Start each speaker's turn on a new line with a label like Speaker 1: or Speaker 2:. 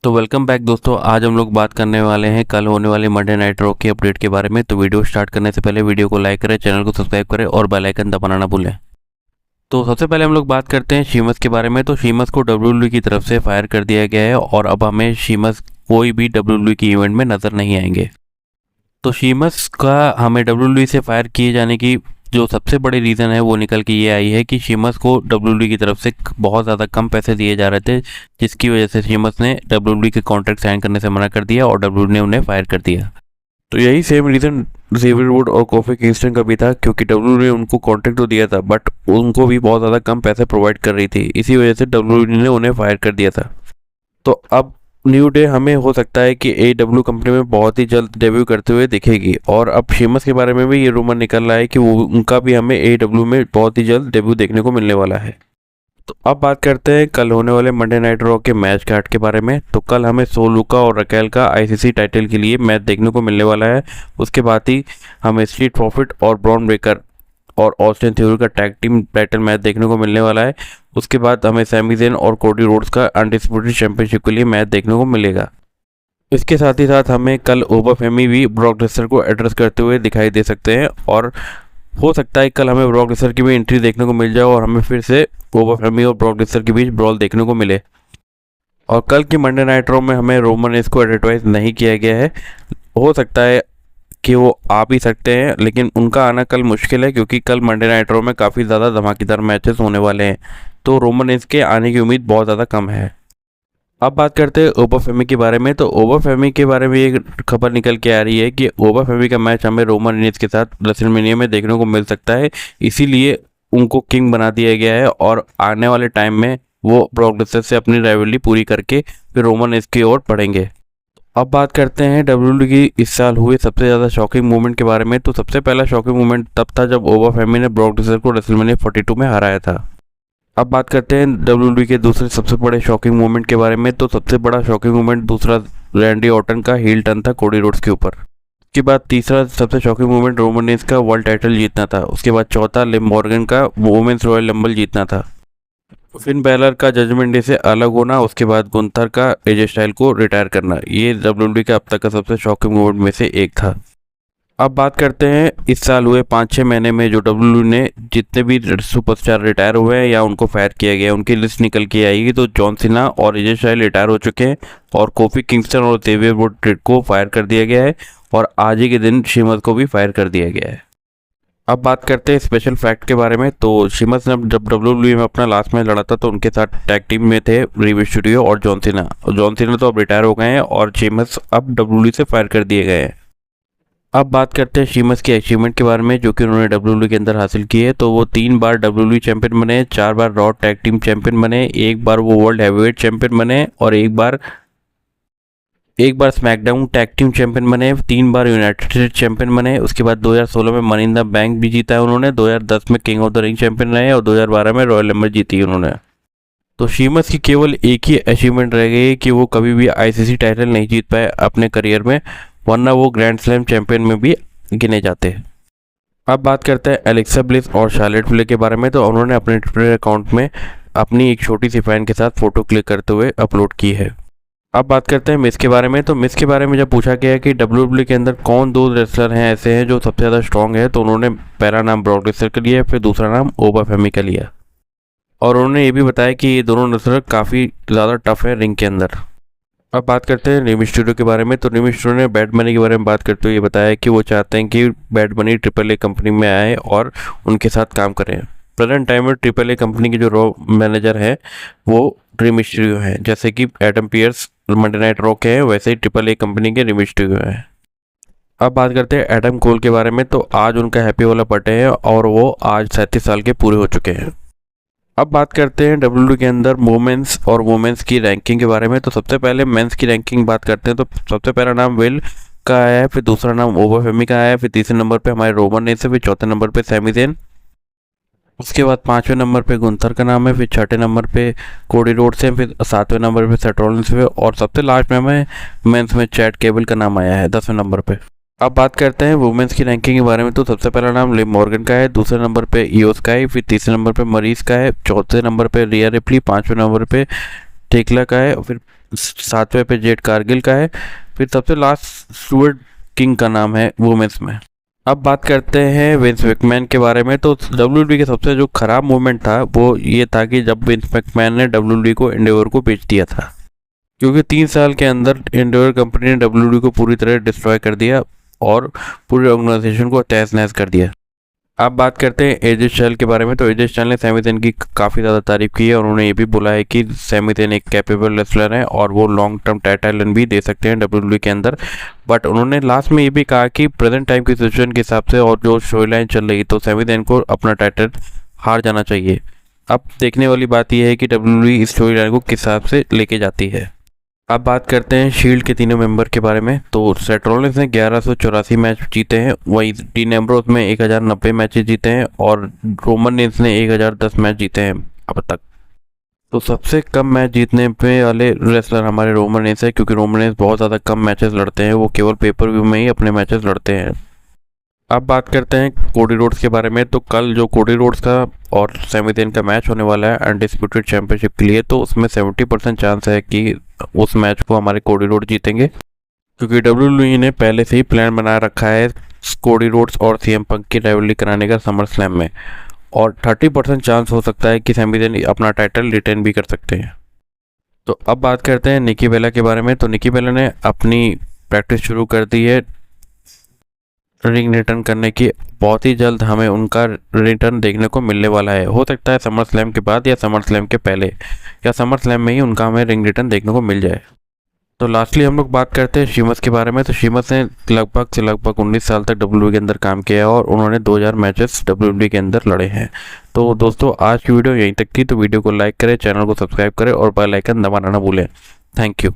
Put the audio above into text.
Speaker 1: तो welcome back दोस्तों। आज हम लोग बात करने वाले हैं कल होने वाले मंडे नाइट रॉ की अपडेट के बारे में। तो वीडियो स्टार्ट करने से पहले वीडियो को लाइक करें, चैनल को सब्सक्राइब करें और बेल आइकन दबाना ना भूलें। तो सबसे पहले हम लोग बात करते हैं शीमस के बारे में। तो शीमस को डब्ल्यूडब्ल्यूई की तरफ से फायर कर दिया गया है और अब हमें शीमस कोई भी डब्ल्यूडब्ल्यूई की इवेंट में नजर नहीं आएंगे। तो शीमस का हमें डब्ल्यूडब्ल्यूई से फायर किए जाने की जो सबसे बड़ी रीज़न है वो निकल के ये आई है कि शीमस को डब्ल्यूडब्ल्यूई की तरफ से बहुत ज़्यादा कम पैसे दिए जा रहे थे, जिसकी वजह से शीमस ने डब्ल्यूडब्ल्यूई के कॉन्ट्रैक्ट साइन करने से मना कर दिया और डब्ल्यूडब्ल्यूई ने उन्हें फायर कर दिया। तो यही सेम रीज़न जेवियर वुड और कोफी किंगस्टन का भी था, क्योंकि डब्ल्यूडब्ल्यूई ने उनको कॉन्ट्रैक्ट तो दिया था बट उनको भी बहुत ज़्यादा कम पैसे प्रोवाइड कर रही थी, इसी वजह से डब्ल्यूडब्ल्यूई ने उन्हें फायर कर दिया था। तो अब न्यू डे हमें हो सकता है कि AEW कंपनी में बहुत ही जल्द डेब्यू करते हुए दिखेगी। और अब शीमस के बारे में भी ये रूमर निकल रहा है कि वो उनका भी हमें AEW में बहुत ही जल्द डेब्यू देखने को मिलने वाला है। तो अब बात करते हैं कल होने वाले मंडे नाइट रॉ के मैच कार्ड के बारे में। तो कल हमें सोलुका और रकेल का ICC टाइटल के लिए मैच देखने को मिलने वाला है। उसके बाद ही हमें स्ट्रीट प्रॉफिट और ब्रॉन ब्रेकर और ऑस्टिन थ्योरी का टैग टीम टाइटल मैच देखने को मिलने वाला है। उसके बाद हमें सैमी ज़ेन और कोडी रोड्स का अनडिस्प्यूटेड चैंपियनशिप के लिए मैच देखने को मिलेगा। इसके साथ ही साथ हमें कल ओबाफेमी भी ब्रॉक लेसनर को एड्रेस करते हुए दिखाई दे सकते हैं और हो सकता है कल हमें ब्रॉक लेसनर की भी एंट्री देखने को मिल जाए और हमें फिर से ओबाफेमी और ब्रॉक लेसनर के बीच ब्रॉल देखने को मिले। और कल की मंडे नाइट रॉ में हमें रोमन रेंज को एडवर्टाइज नहीं किया गया है। हो सकता है कि वो आ भी सकते हैं, लेकिन उनका आना कल मुश्किल है क्योंकि कल मंडे नाइट रॉ में काफ़ी ज़्यादा धमाकेदार मैचेस होने वाले हैं, तो रोमन रेंज के आने की उम्मीद बहुत ज़्यादा कम है। अब बात करते हैं ओबाफेमी के बारे में। तो ओबाफेमी के बारे में एक खबर निकल के आ रही है कि ओबाफेमी का मैच हमें रोमन रेंज के साथ रेसलमेनिया में देखने को मिल सकता है, इसीलिए उनको किंग बना दिया गया है और आने वाले टाइम में वो ब्रॉक लेसनर से अपनी राइवलरी पूरी करके फिर रोमन रेंज की ओर बढ़ेंगे। अब बात करते हैं डब्ल्यूडब्ल्यूई की इस साल हुए सबसे ज़्यादा शॉकिंग मूवमेंट के बारे में। तो सबसे पहला शॉकिंग मूवमेंट तब था जब ओबाफेमी ने ब्रॉक लेसनर को रेसलमेनिया 42 में हराया था। अब बात करते हैं डब्ल्यूडब्ल्यूई के दूसरे सबसे बड़े शॉकिंग मूवमेंट के बारे में। तो सबसे बड़ा शॉकिंग मूवमेंट दूसरा रैंडी ऑर्टन का हील टर्न था कोडी रोड्स के ऊपर। उसके बाद तीसरा सबसे शॉकिंग मूवमेंट रोमन रेंज का वर्ल्ड टाइटल जीतना था। उसके बाद चौथा लिव मॉर्गन का वुमेन्स रॉयल रंबल जीतना था। फिन बैलर का जजमेंट डे से अलग होना, उसके बाद गुंथर का एजे स्टाइल को रिटायर करना, ये डब्ल्यूडब्ल्यूई का अब तक का सबसे शॉकिंग मूवमेंट में से एक था। अब बात करते हैं इस साल हुए 5-6 महीने में जो डब्ल्यूडब्ल्यूई ने जितने भी सुपरस्टार रिटायर हुए हैं या उनको फायर किया गया उनकी लिस्ट निकल के आएगी। तो जॉन सीना और एजे स्टाइल रिटायर हो चुके हैं और कोफी किंगस्टन और जेवियर वुड को फायर कर दिया गया है और आज ही के दिन शीमस को भी फायर कर दिया गया है। अब बात करते हैं स्पेशल फैक्ट के बारे में। तो शीमस ने जब डब्ल्यूडब्ल्यूई में अपना लास्ट मैच लड़ा था तो उनके साथ टैग टीम में थे रे मिस्टीरियो और जॉन सीना। जॉन सीना तो अब रिटायर हो गए हैं और शीमस अब डब्ल्यूडब्ल्यूई से फायर कर दिए गए हैं। अब बात करते हैं शीमस की अचीवमेंट के बारे में जो कि उन्होंने डब्ल्यूडब्ल्यूई के अंदर हासिल की है। तो वो 3 बार डब्ल्यूडब्ल्यूई चैंपियन बने, 4 बार रॉ टैग टीम चैंपियन बने, 1 बार वो वर्ल्ड हैवीवेट चैंपियन बने और एक बार स्मैकडाउन टैग टीम चैंपियन बने, 3 बार यूनाइटेड स्टेट्स चैंपियन बने। उसके बाद 2016 में मनी इन द बैंक भी जीता है उन्होंने, 2010 में king of the ring champion रहे और 2012 में रॉयल रंबल जीती उन्होंने। तो शीमस की केवल एक ही अचीवमेंट रह गई कि वो कभी भी ICC टाइटल नहीं जीत पाए अपने करियर में, वरना वो ग्रैंड स्लैम चैंपियन में भी गिने जाते हैं। अब बात करते हैं एलेक्सा ब्लिस और शार्लेट फ्लेयर के बारे में। तो उन्होंने अपने ट्विटर अकाउंट में अपनी एक छोटी सी फैन के साथ फोटो क्लिक करते हुए अपलोड की है। अब बात करते हैं मिस के बारे में। तो मिस के बारे में जब पूछा गया कि डब्ल्यूडब्ल्यूई के अंदर कौन 2 रेसलर हैं ऐसे हैं जो सबसे ज़्यादा स्ट्रॉन्ग है, तो उन्होंने पहला नाम ब्रॉक लेसनर का लिया, फिर दूसरा नाम ओबाफेमी का लिया और उन्होंने ये भी बताया कि ये दोनों रेसलर काफ़ी ज़्यादा टफ है रिंग के अंदर। अब बात करते हैं रे मिस्टीरियो के बारे में। तो रे मिस्टीरियो ने बैड मनी के बारे में बात करते हुए ये बताया कि वो चाहते हैं कि बैड मनी AAA कंपनी में आए और उनके साथ काम करें। प्रेजेंट टाइम में AAA कंपनी के जो रॉ मैनेजर हैं वो रे मिस्टीरियो हैं, जैसे कि Adam Pearce Monday night raw के हैं वैसे ही AAA कंपनी के रे मिस्टीरियो हैं। अब बात करते हैं एडम कोल के बारे में। तो आज उनका हैप्पी वाला बर्थडे है और वो आज 37 साल के पूरे हो चुके हैं। अब बात करते हैं डब्ल्यूडब्ल्यूई के अंदर वुमेन्स और वुमेन्स की रैंकिंग के बारे में। तो सबसे पहले मेंस की रैंकिंग बात करते हैं। तो सबसे पहला नाम विल का आया है, फिर दूसरा नाम ओबाफेमी का आया है, फिर तीसरे नंबर पे हमारे रोमन रेंज है, फिर चौथे नंबर पे सैमी ज़ेन, उसके बाद 5वें नंबर पे गुंथर का नाम है, फिर 6ठे नंबर पे कोडी रोड्स है, फिर 7वें नंबर पे सेथ रॉलिंस है और सबसे लास्ट में हमें मेंस में चैट केबल का नाम आया है 10वें नंबर पे। अब बात करते हैं वुमेन्स की रैंकिंग के बारे में। तो सबसे पहला नाम लिव मॉर्गन का है, दूसरे नंबर पे इयो स्काई, फिर तीसरे नंबर पे मरीज का है, चौथे नंबर पे रिया रिप्ली, 5वें नंबर पे टेक्ला का है, फिर 7वें पे जेड कारगिल का है, फिर सबसे लास्ट स्टुअर्ट किंग का नाम है वुमेन्स में। अब बात करते हैं विंस मैकमैन के बारे में। तो डब्ल्यूडब्ल्यूई के सबसे जो खराब मूवमेंट था वो ये था कि जब विंस मैकमैन ने डब्ल्यूडब्ल्यूई को एंडेवर को बेच दिया था, क्योंकि 3 साल के अंदर एंडेवर कंपनी ने डब्ल्यूडब्ल्यूई को पूरी तरह डिस्ट्रॉय कर दिया और पूरे ऑर्गेनाइजेशन को तहस नहस कर दिया। अब बात करते हैं एजे स्टाइल के बारे में। तो एजे स्टाइल ने सैमी ज़ैन की काफ़ी ज़्यादा तारीफ की है और उन्होंने ये भी बोला है कि सैमी ज़ैन एक कैपेबल रेसलर है और वो लॉन्ग टर्म टाइटल रन भी दे सकते हैं डब्ल्यूडब्ल्यूई के अंदर। बट उन्होंने लास्ट में ये भी कहा कि प्रेजेंट टाइम की सिचुएशन के हिसाब से और जो स्टोरी लाइन चल रही तो सैमी ज़ैन को अपना टाइटल हार जाना चाहिए। अब देखने वाली बात यह है कि डब्ल्यूडब्ल्यूई इस स्टोरी लाइन को किस हिसाब से लेके जाती है। अब बात करते हैं शील्ड के तीनों मेंबर के बारे में। तो सेथ रॉलिंस ने 1184 मैच जीते हैं, वहीं डीन एम्ब्रोस में 1090 मैचेस जीते हैं और रोमन रेंस ने 1010 मैच जीते हैं अब तक। तो सबसे कम मैच जीतने पे वाले रेसलर हमारे रोमन रेंस है, क्योंकि रोमन रेंस बहुत ज़्यादा कम मैचेस लड़ते हैं, वो केवल पेपर व्यू में ही अपने मैचेस लड़ते हैं। अब बात करते हैं कोडी रोड्स के बारे में। तो कल जो कोडी रोड्स का और सैमी ज़ैन का मैच होने वाला है अनडिस्प्यूटेड चैंपियनशिप के लिए, तो उसमें 70% चांस है कि उस मैच को हमारे कोडी रोड्स जीतेंगे, क्योंकि डब्ल्यूडब्ल्यूई ने पहले से ही प्लान बना रखा है कोडी रोड्स और सीएम पंक की राइवलरी कराने का समर स्लैम में, और 30% चांस हो सकता है कि सैमी ज़ैन अपना टाइटल रिटेन भी कर सकते हैं। तो अब बात करते हैं निकी बेला के बारे में। तो निकी बेला ने अपनी प्रैक्टिस शुरू कर दी है रिंग रिटर्न करने की। बहुत ही जल्द हमें उनका रिटर्न देखने को मिलने वाला है, हो सकता है समर स्लैम के बाद या समर स्लैम के पहले या समर स्लैम में ही उनका हमें रिंग रिटर्न देखने को मिल जाए। तो लास्टली हम लोग बात करते हैं शीमस के बारे में। तो शीमस ने लगभग 19 साल तक डब्ल्यूडब्ल्यूई के अंदर काम किया है और उन्होंने 2000 मैचेस डब्ल्यूडब्ल्यूई के अंदर लड़े हैं। तो दोस्तों आज की वीडियो यहीं तक थी। तो वीडियो को लाइक करें, चैनल को सब्सक्राइब करें और बेल आइकन दबाना ना भूलें। Thank you.